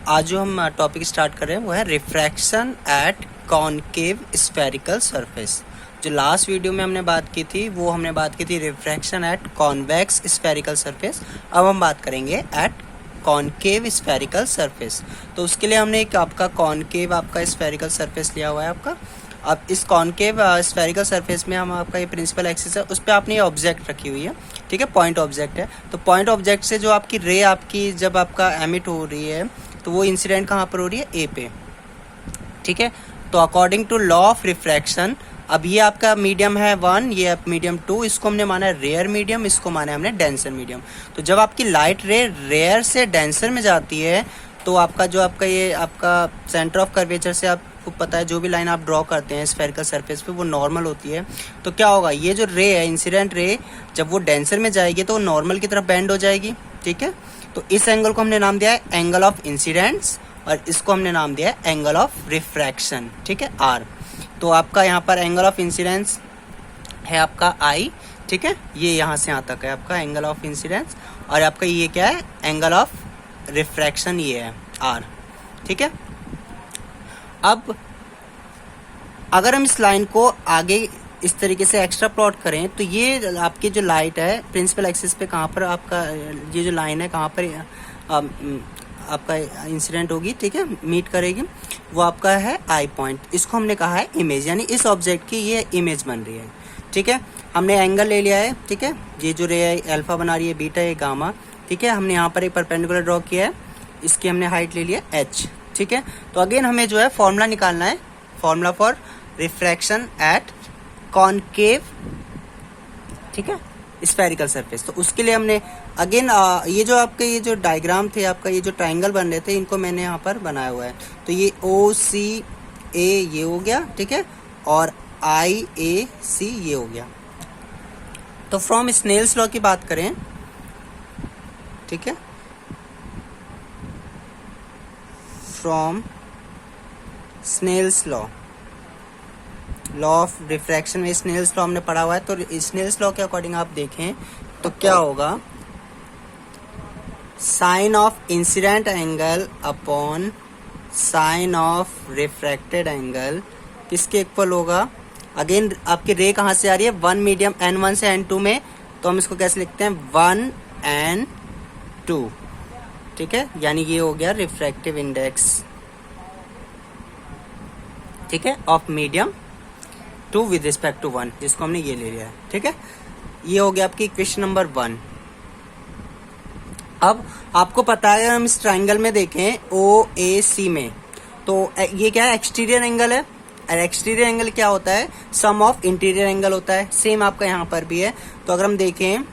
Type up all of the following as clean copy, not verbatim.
आज जो हम टॉपिक स्टार्ट कर रहे हैं वो है refraction at concave spherical surface. जो लास्ट वीडियो में हमने बात की थी वो हमने बात की थी refraction at convex spherical surface. अब हम बात करेंगे एट कॉनकेव स्फेरिकल सरफेस। तो उसके लिए हमने एक आपका कॉनकेव आपका स्फेरिकल सरफेस लिया हुआ है आपका। अब इस कॉनकेव स्फेरिकल सरफेस में हम आपका ये प्रिंसिपल एक्सिस है, उस पर आपने ये ऑब्जेक्ट रखी हुई है, ठीक है, पॉइंट ऑब्जेक्ट है। तो पॉइंट ऑब्जेक्ट से जो आपकी रे आपकी जब आपका एमिट हो रही है तो वो इंसिडेंट कहाँ पर हो रही है, ए पे, ठीक है। तो according to law of refraction, अब ये आपका मीडियम है 1, ये मीडियम 2, इसको हमने माना है रेयर मीडियम, इसको माना है हमने डेंसर मीडियम। तो जब आपकी लाइट रे रेयर से डेंसर में जाती है तो आपका जो आपका ये आपका सेंटर ऑफ कर्वेचर से आपको पता है जो भी लाइन आप ड्रॉ करते हैं स्फेरिकल सरफेस पे वो नॉर्मल होती है। तो क्या होगा, ये जो रे है इंसिडेंट रे जब वो डेंसर में जाएगी तो वो नॉर्मल की तरफ बेंड हो जाएगी, ठीक है। तो इस एंगल को हमने नाम दिया है एंगल ऑफ इंसिडेंस और इसको हमने नाम दिया है एंगल ऑफ रिफ्रैक्शन, ठीक है, आर। तो आपका यहाँ पर एंगल ऑफ इंसिडेंस है आपका आई, ठीक है, ये यहाँ से यहाँ तक है आपका एंगल ऑफ इंसिडेंस, और आपका ये क्या है, एंगल ऑफ रिफ्रैक्शन, ये है आर, ठीक है। अब अगर हम इस लाइन को आगे इस तरीके से एक्स्ट्रा प्लॉट करें तो ये आपकी जो लाइट है प्रिंसिपल एक्सिस पे कहाँ पर आपका ये जो लाइन है कहाँ पर आपका इंसिडेंट होगी, ठीक है, मीट करेगी, वो आपका है आई पॉइंट। इसको हमने कहा है इमेज, यानी इस ऑब्जेक्ट की ये इमेज बन रही है, ठीक है। हमने एंगल ले लिया है, ठीक है, ये जो रे है अल्फा बना रही है, बीटा है गामा, ठीक है। हमने यहाँ पर एक परपेंडिकुलर ड्रॉ किया है, इसकी हमने हाइट ले लिया एच, ठीक है। तो अगेन हमें जो है फॉर्मूला निकालना है, formula for refraction at concave, ठीक है, स्फेरिकल सरफेस। तो उसके लिए हमने अगेन ये जो आपके ये जो डायग्राम थे आपका ये जो ट्राइंगल बन रहे थे इनको मैंने यहाँ पर बनाया हुआ है। तो ये ओ सी ए ये हो गया, ठीक है, और आई ए सी ये हो गया। तो फ्रॉम स्नेल्स लॉ की बात करें, ठीक है, from Snell's law of refraction में स्नेल्स लॉ हमने पढ़ा हुआ है। तो स्नेल्स लॉ के अकॉर्डिंग आप देखें तो क्या होगा, sine of incident angle upon sine of refracted angle किसके इक्वल होगा। अगेन आपकी रे कहाँ से आ रही है, 1 मीडियम n1 से n2 में, तो हम इसको कैसे लिखते हैं 1n2, ठीक है, यानी ये हो गया रिफ्रैक्टिव इंडेक्स, ठीक है, of medium 2 with respect to 1, जिसको हमने ये ले लिया है, ठीक है। ये हो गया आपकी इक्वेशन नंबर 1। अब आपको पता है हम इस ट्राइंगल में देखें ओ ए सी में, तो ये क्या है, एक्सटीरियर एंगल है, और एक्सटीरियर एंगल क्या होता है, सम ऑफ इंटीरियर एंगल होता है। सेम आपका यहाँ पर भी है। तो अगर हम देखें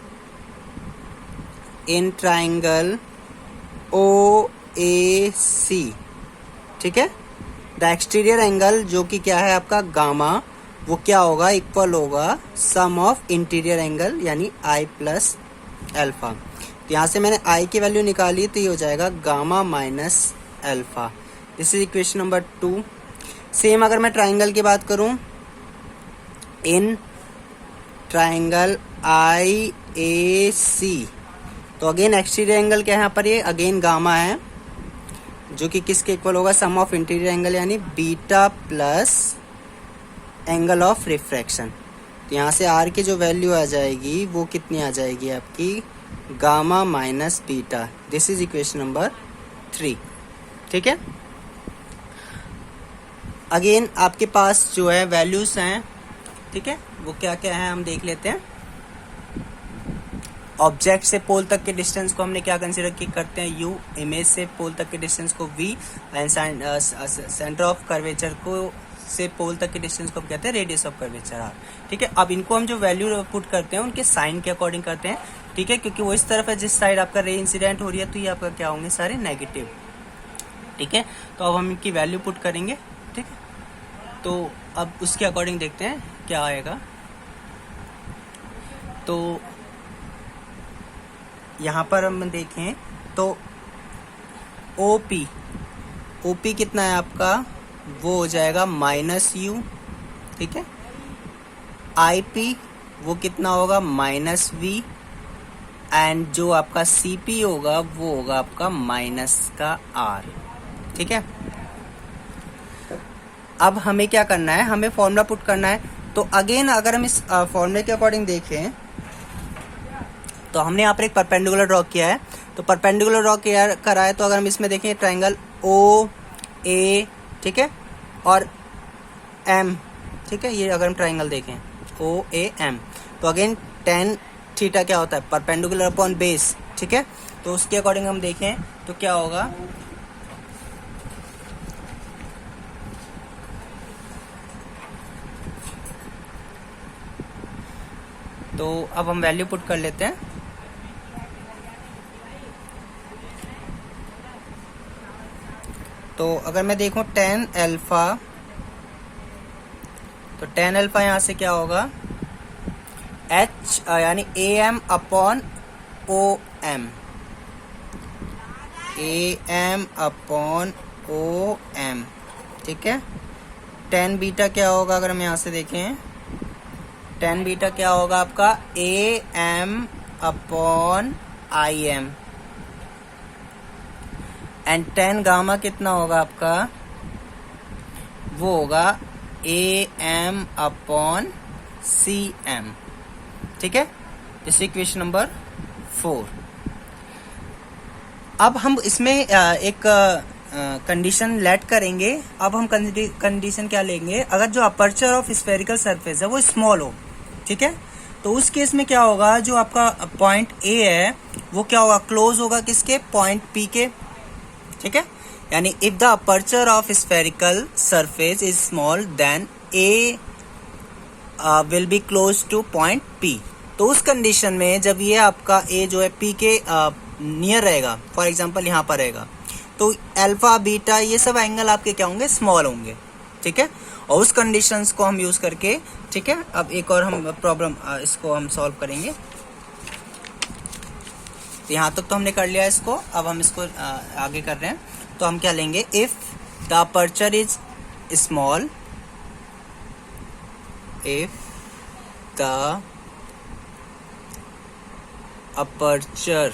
इन ट्राइंगल ओ ए सी, ठीक है, द एक्सटीरियर एंगल जो कि क्या है आपका गामा, वो क्या होगा, इक्वल होगा सम ऑफ इंटीरियर एंगल यानी आई प्लस अल्फा। तो यहाँ से मैंने आई की वैल्यू निकाली तो ये हो जाएगा gamma minus alpha. This is equation number 2। Same अगर मैं ट्राइंगल की बात करूं, इन ट्राइंगल आई ए सी, तो अगेन एक्सटीरियर एंगल क्या है यहाँ पर, ये अगेन गामा है जो कि किसके इक्वल होगा, सम ऑफ इंटीरियर एंगल यानी beta plus angle of refraction. तो यहाँ से आर की जो वैल्यू आ जाएगी वो कितनी आ जाएगी आपकी, gamma minus beta. This is equation number 3, ठीक है। अगेन आपके पास जो है वैल्यूज हैं, ठीक है, वो क्या क्या है हम देख लेते हैं। ऑब्जेक्ट से पोल तक के डिस्टेंस को हमने क्या कंसीडर करते हैं, यू, इमेज से पोल तक के डिस्टेंस को v, and centre of curvature को से पोल तक के डिस्टेंस को कहते हैं रेडियस ऑफ कर्वेचर आर, ठीक है। अब इनको हम जो वैल्यू पुट करते हैं उनके साइन के अकॉर्डिंग करते हैं, ठीक है, क्योंकि वो इस तरफ है जिस साइड आपका रे इंसिडेंट हो रही है, तो ये आपका क्या होंगे, सारे नेगेटिव, ठीक है। तो अब हम इनकी वैल्यू पुट करेंगे, ठीक है। तो अब उसके अकॉर्डिंग देखते हैं क्या आएगा। तो यहाँ पर हम देखें तो ओपी कितना है आपका, वो हो जाएगा माइनस यू, ठीक है। आई पी वो कितना होगा, माइनस वी, एंड जो आपका Cp होगा वो होगा आपका माइनस का R। ठीक है, अब हमें क्या करना है, हमें फॉर्मूला पुट करना है। तो अगेन अगर हम इस फॉर्मूले के अकॉर्डिंग देखें तो हमने यहाँ पर एक परपेंडिकुलर ड्रॉ किया है। तो परपेंडिकुलर ड्रॉ किया करा है, तो अगर हम इसमें देखें ट्रायंगल ओ ए, ठीक है, और एम, ठीक है, ये अगर हम ट्रायंगल देखें ओ ए एम, तो अगेन टेन थीटा क्या होता है, परपेंडिकुलर अपॉन बेस। ठीक है, तो उसके अकॉर्डिंग हम देखें तो क्या होगा, तो अब हम वैल्यू पुट कर लेते हैं। तो अगर मैं देखूं टेन अल्फा, तो टेन अल्फा यहाँ से क्या होगा, एच यानी A M upon O M, A M upon O M. ठीक है, टेन बीटा क्या होगा, अगर हम यहाँ से देखें टेन बीटा क्या होगा आपका, A M upon I M, and tan gamma कितना होगा आपका, वो होगा A M upon C M. ठीक है, दिस इक्वेशन नंबर 4। अब हम इसमें एक कंडीशन लेट करेंगे। अब हम कंडीशन क्या लेंगे, अगर जो अपर्चर ऑफ स्फेरिकल सरफेस है वो स्मॉल हो, ठीक है, तो उस केस में क्या होगा, जो आपका पॉइंट ए है वो क्या होगा, क्लोज होगा किसके, पॉइंट पी के। ठीक है, यानी if the aperture of spherical surface is small then A will be close to point P. तो उस कंडीशन में जब ये आपका ए जो है पी के नियर रहेगा, फॉर एग्जांपल यहाँ पर रहेगा, तो अल्फा बीटा ये सब एंगल आपके क्या होंगे, स्मॉल होंगे। ठीक है, और उस कंडीशंस को हम यूज करके, ठीक है, अब एक और हम प्रॉब्लम इसको हम सॉल्व करेंगे। यहाँ तक तो हमने कर लिया इसको, अब हम इसको आगे कर रहे हैं। तो हम क्या लेंगे, if the aperture is small, if the aperture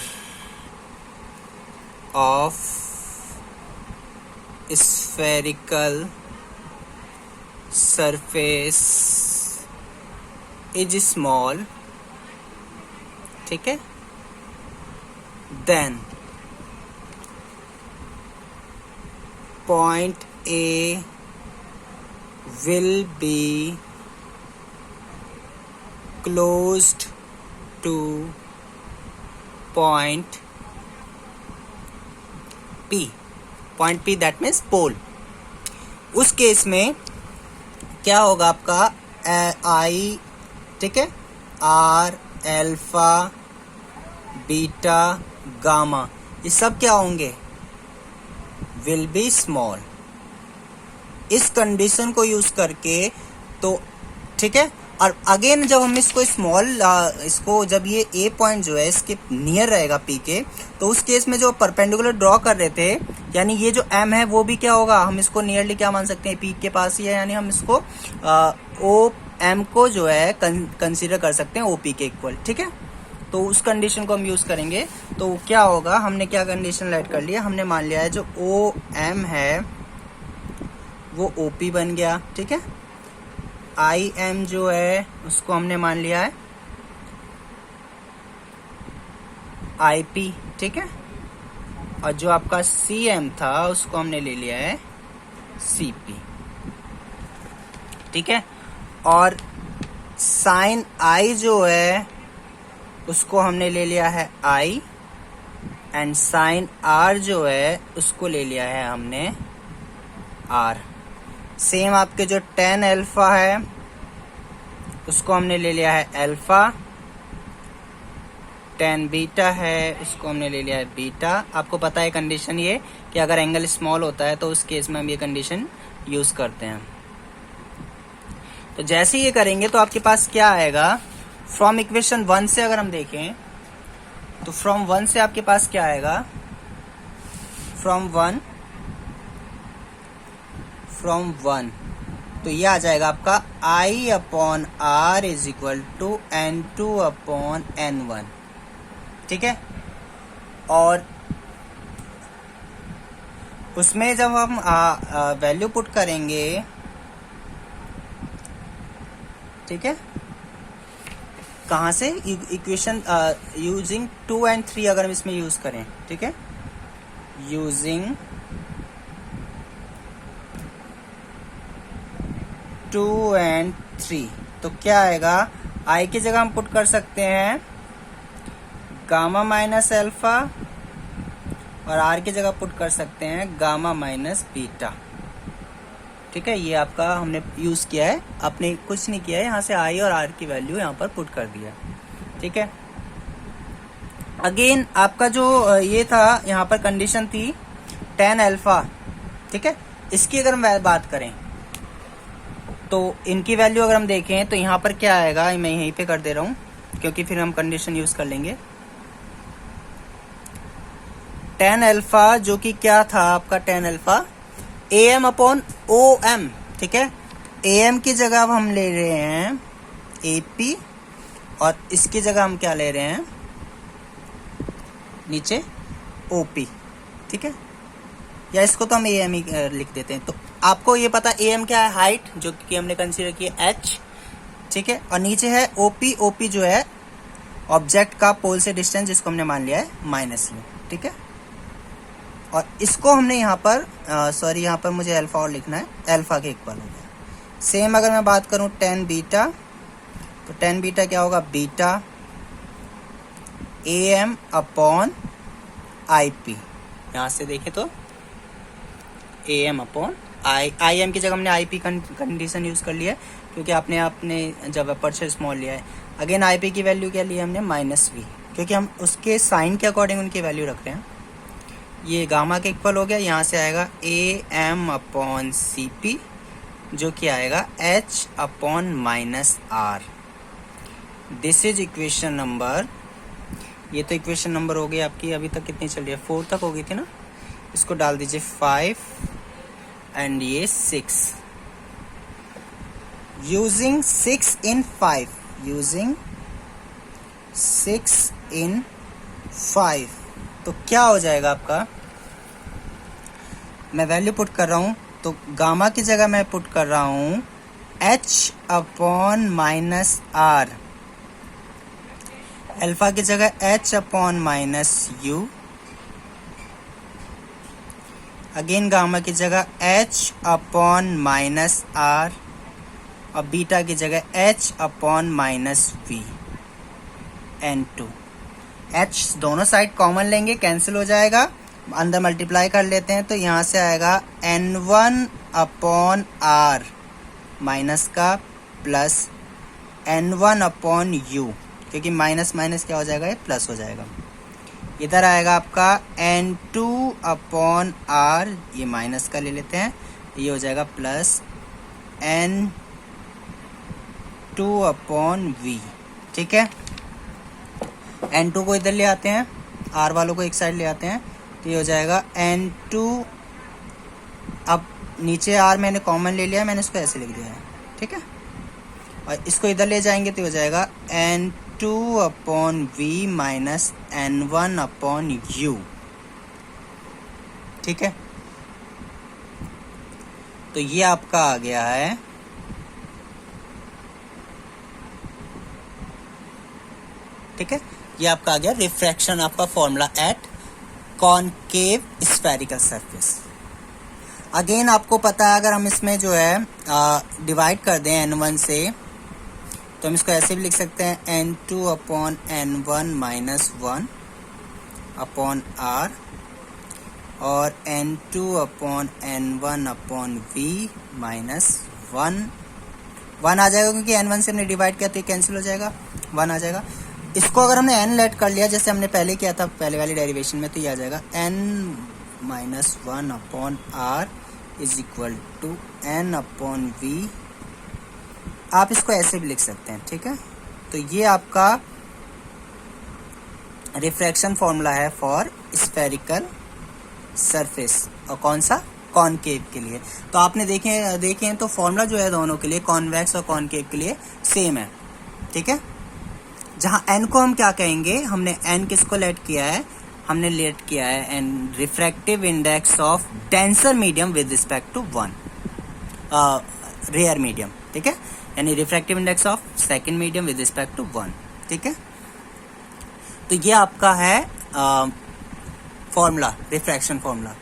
of spherical surface is small, ठीक है, then point A will be closed to point P, point P that means pole. उस केस में क्या होगा आपका आई, ठीक है, आर, अल्फा, बीटा, गामा, ये सब क्या होंगे, विल बी स्मॉल। इस कंडीशन को यूज करके, तो ठीक है, और अगेन जब हम इसको स्मॉल इसको जब ये ए पॉइंट जो है इसके नियर रहेगा पी के, तो उस केस में जो परपेंडिकुलर ड्रॉ कर रहे थे, यानी ये जो एम है वो भी क्या होगा, हम इसको नियरली क्या मान सकते हैं, पी के पास ही है, यानी हम इसको ओ एम को जो है कंसीडर कर सकते हैं ओ पी के इक्वल। ठीक है, तो उस कंडीशन को हम यूज करेंगे। तो क्या होगा, हमने क्या कंडीशन लेट कर लिया, हमने मान लिया है जो ओ एम है वो ओ पी बन गया। ठीक है, आई एम जो है उसको हमने मान लिया है आई पी। ठीक है, और जो आपका सी एम था उसको हमने ले लिया है सी पी। ठीक है, और साइन आई जो है उसको हमने ले लिया है आई, एंड साइन आर जो है उसको ले लिया है हमने आर। सेम आपके जो टेन अल्फा है उसको हमने ले लिया है अल्फा, टेन बीटा है उसको हमने ले लिया है बीटा। आपको पता है कंडीशन ये कि अगर एंगल स्मॉल होता है तो उस केस में हम ये कंडीशन यूज करते हैं। तो जैसे ये करेंगे तो आपके पास क्या आएगा, फ्रॉम इक्वेशन 1 से अगर हम देखें तो फ्रॉम 1 से आपके पास क्या आएगा, फ्रॉम वन तो ये आ जाएगा आपका I upon R is equal to N2 upon N1। ठीक है। और उसमें जब हम वैल्यू पुट करेंगे, ठीक है, कहाँ से, इक्वेशन यूजिंग 2 and 3 अगर हम इसमें यूज करें, ठीक है, यूजिंग 2 and 3, तो क्या आएगा, आई की जगह हम पुट कर सकते हैं गामा माइनस अल्फा और आर की जगह पुट कर सकते हैं गामा माइनस बीटा। ठीक है, ये आपका हमने यूज किया है, आपने कुछ नहीं किया है, यहाँ से आई और आर की वैल्यू यहाँ पर पुट कर दिया। ठीक है, अगेन आपका जो ये था यहाँ पर कंडीशन थी tan अल्फा, ठीक है, इसकी अगर हम बात करें तो इनकी वैल्यू अगर हम देखें तो यहाँ पर क्या आएगा, मैं यहीं पे कर दे रहा हूँ क्योंकि फिर हम कंडीशन यूज कर लेंगे। tan अल्फा जो कि क्या था आपका, tan alpha am upon om, ठीक है, am की जगह अब हम ले रहे हैं ap और इसकी जगह हम क्या ले रहे हैं नीचे op, ठीक है, या इसको तो हम am ही लिख देते हैं। तो आपको ये पता am क्या है, हाइट जो कि हमने कंसीडर की है h, ठीक है, और नीचे है op जो है ऑब्जेक्ट का पोल से डिस्टेंस जिसको हमने मान लिया है -u, ठीक है, और इसको हमने यहाँ पर सॉरी यहाँ पर मुझे अल्फा और लिखना है, अल्फा के इक्वल हो गया। सेम अगर मैं बात करूँ tan बीटा, तो tan बीटा क्या होगा, बीटा am अपॉन ip, यहाँ से देखें तो am अपॉन im की जगह हमने ip कंडीशन यूज कर लिया है क्योंकि आपने जब अपर्चर स्मॉल लिया है। अगेन ip की वैल्यू क्या लिया हमने, -v, क्योंकि हम उसके साइन के अकॉर्डिंग उनकी वैल्यू रख रहे हैं। ये गामा के इक्वल हो गया, यहाँ से आएगा am अपॉन cp जो कि आएगा h upon -r। This is equation number, ये तो इक्वेशन नंबर हो गई आपकी, अभी तक कितनी चल रही है, 4 तक हो गई थी ना, इसको डाल दीजिए 5 एंड ये 6, यूजिंग 6 in 5, यूजिंग 6 in 5, तो क्या हो जाएगा आपका, मैं वैल्यू पुट कर रहा हूं तो गामा की जगह मैं पुट कर रहा हूं h अपॉन -r, अल्फा की जगह h upon -u, again gamma की जगह h अपॉन -r और बीटा की जगह h upon -v n2। h दोनों साइड कॉमन लेंगे, कैंसिल हो जाएगा, अंदर मल्टीप्लाई कर लेते हैं तो यहाँ से आएगा n1 अपॉन r माइनस का प्लस n1 अपॉन u, क्योंकि माइनस माइनस क्या हो जाएगा, ये प्लस हो जाएगा। इधर आएगा आपका n2 अपॉन r, ये माइनस का ले लेते हैं, ये हो जाएगा प्लस n2 अपॉन v, ठीक है, n2 को इधर ले आते हैं, r वालों को एक साइड ले आते हैं, तो ये हो जाएगा n2, अब नीचे r मैंने कॉमन ले लिया है, मैंने इसको ऐसे लिख दिया है, ठीक है, और इसको इधर ले जाएंगे तो हो जाएगा n2 upon v minus n1 upon u, ठीक है, तो ये आपका आ गया है ठीक है, ये आपका आ गया रिफ्रैक्शन आपका formula at concave spherical surface. Again आपको पता है अगर हम इसमें जो है डिवाइड कर दें n1 से, तो हम इसको ऐसे भी लिख सकते हैं n2 upon n1 minus 1 upon r और n2 upon n1 upon v minus 1 आ जाएगा, क्योंकि n1 से हमने डिवाइड किया तो ये कैंसिल हो जाएगा, 1 आ जाएगा। इसको अगर हमने n लेट कर लिया जैसे हमने पहले किया था पहले वाली डेरिवेशन में, तो ये आ जाएगा n minus 1 upon r is equal to n upon v, आप इसको ऐसे भी लिख सकते हैं, ठीक है। तो ये आपका रिफ्रैक्शन फॉर्मूला है फॉर स्फेरिकल सरफेस, और कौन सा, कॉनकेव के लिए। तो आपने देखें तो फॉर्मूला जो है दोनों के लिए, कॉन्वेक्स और कॉनकेव के लिए सेम है, ठीक है। जहाँ n को हम क्या कहेंगे, हमने n किसको लेट किया है, हमने लेट किया है an refractive index of denser medium with respect to 1 rare medium, ठीक है, यानी refractive index of second medium with respect to 1, ठीक है। तो ये आपका है फॉर्मूला, रिफ्रैक्शन फॉर्मूला,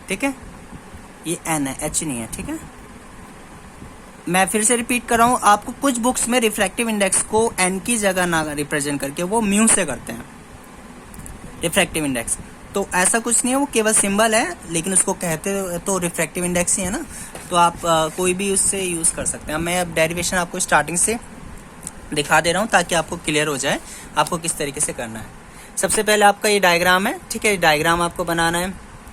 ठीक है। ये n है, h नहीं है, ठीक है। मैं फिर से रिपीट कर रहा हूं, आपको कुछ बुक्स में रिफ्रैक्टिव इंडेक्स को n की जगह ना रिप्रेजेंट करके वो म्यू से करते हैं रिफ्रैक्टिव इंडेक्स, तो ऐसा कुछ नहीं है, वो केवल सिंबल है, लेकिन उसको कहते तो रिफ्रैक्टिव इंडेक्स ही है ना, तो आप कोई भी उससे यूज कर सकते हैं। मैं अब डेरिवेशन आपको स्टार्टिंग से दिखा दे रहा हूं ताकि आपको क्लियर हो जाए आपको किस तरीके से करना है। सबसे पहले आपका ये डायग्राम है, ठीक है, डायग्राम आपको बनाना है,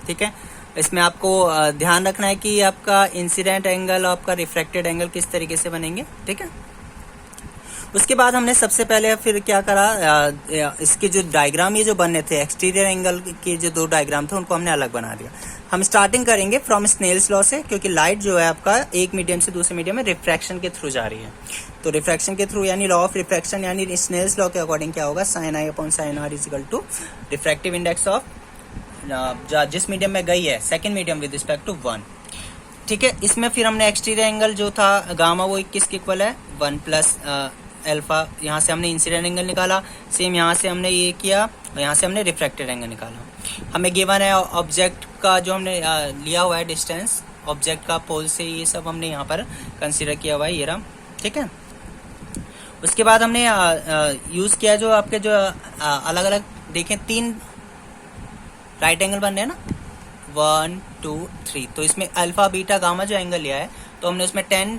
ठीक है। इसमें आपको ध्यान रखना है कि आपका इंसिडेंट एंगल और आपका रिफ्रैक्टेड एंगल किस तरीके से बनेंगे, ठीक है। उसके बाद हमने सबसे पहले फिर क्या करा, इसके जो डायग्राम ये जो बनने थे एक्सटीरियर एंगल के जो दो डायग्राम थे उनको हमने अलग बना दिया। हम स्टार्टिंग करेंगे फ्रॉम स्नेल्स लॉ से, क्योंकि लाइट जो है आपका एक मीडियम से दूसरे मीडियम में रिफ्रैक्शन के थ्रू जा रही है, तो रिफ्रैक्शन के थ्रू यानी लॉ ऑफ रिफ्रैक्शन यानी स्नेल्स लॉ के अकॉर्डिंग क्या होगा, sine i upon sine r is equal to refractive index of जिस मीडियम में गई है second medium with respect to 1, ठीक है। इसमें फिर हमने एक्सटीरियर एंगल जो था गामा वो 21 के इक्वल है 1 प्लस अल्फा, यहाँ से हमने इंसिडेंट एंगल निकाला, सेम यहाँ से हमने ये किया और यहाँ से हमने रिफ्रैक्टेड एंगल निकाला। हमें गिवन है ऑब्जेक्ट का जो हमने लिया हुआ है डिस्टेंस ऑब्जेक्ट का पोल से, ये सब हमने यहाँ पर कंसीडर किया हुआ है, ये रहा, ठीक है। उसके बाद हमने यूज किया जो आपके जो अलग अलग देखें 3 राइट एंगल बन रहे हैं ना, 1 2 3, तो इसमें अल्फा बीटा गामा जो एंगल लिया है तो हमने उसमें tan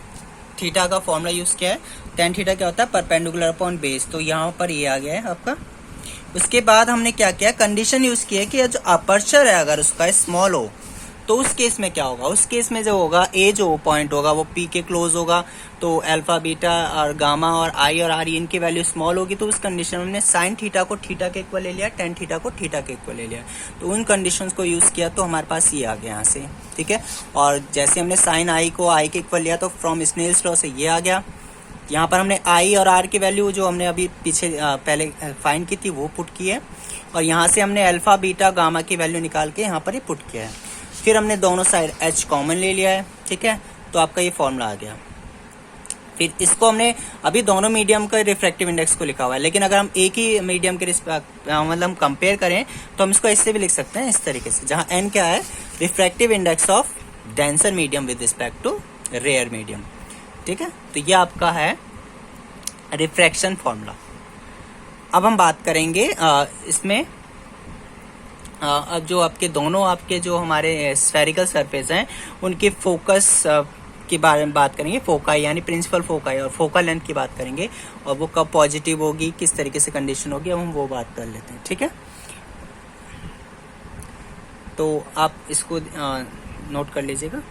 थीटा का फॉर्मूला यूज किया है। tan थीटा क्या होता है, परपेंडिकुलर अपॉन बेस, तो यहाँ पर ये आ गया है आपका। उसके बाद हमने क्या किया, कंडीशन यूज की है कि जो अपर्चर है अगर उसका स्मॉल हो तो उस केस में क्या होगा, उस केस में जो होगा ए जो पॉइंट होगा वो पी के क्लोज होगा, तो अल्फा बीटा और गामा और आई और आर इनकी वैल्यू स्मॉल होगी, तो उस कंडीशन में हमने साइन थीटा को थीटा के इक्वल ले लिया, टेन थीटा को थीटा के इक्वल ले लिया, तो उन कंडीशंस को यूज किया तो हमारे पास ये आ गया यहाँ से, ठीक है। और जैसे हमने साइन आई को आई के इक्वल लिया तो फ्रॉम स्नेल्स लॉ से ये आ गया। यहाँ पर हमने आई और आर की वैल्यू जो हमने अभी पीछे पहले फाइंड की थी वो पुट की है, और यहाँ से हमने अल्फा बीटा गामा की वैल्यू निकाल के यहाँ पर ये पुट किया है। फिर हमने दोनों साइड h कॉमन ले लिया है, ठीक है, तो आपका ये फॉर्मूला आ गया। फिर इसको हमने अभी दोनों मीडियम का रिफ्रैक्टिव इंडेक्स को लिखा हुआ है, लेकिन अगर हम एक ही मीडियम के मतलब हम कंपेयर करें तो हम इसको इससे भी लिख सकते हैं इस तरीके से, जहाँ n क्या है, refractive index of denser medium with respect to rare medium, ठीक है। तो ये आपका है रिफ्रैक्शन फॉर्मूला। अब हम बात करेंगे इसमें अब जो आपके दोनों आपके जो हमारे स्फेरिकल सरफेस हैं उनके फोकस के बारे में बात करेंगे, फोकाई यानी प्रिंसिपल फोकाई और फोकल लेंथ की बात करेंगे, और वो कब पॉजिटिव होगी, किस तरीके से कंडीशन होगी, अब हम वो बात कर लेते हैं, ठीक है। तो आप इसको नोट कर लीजिएगा।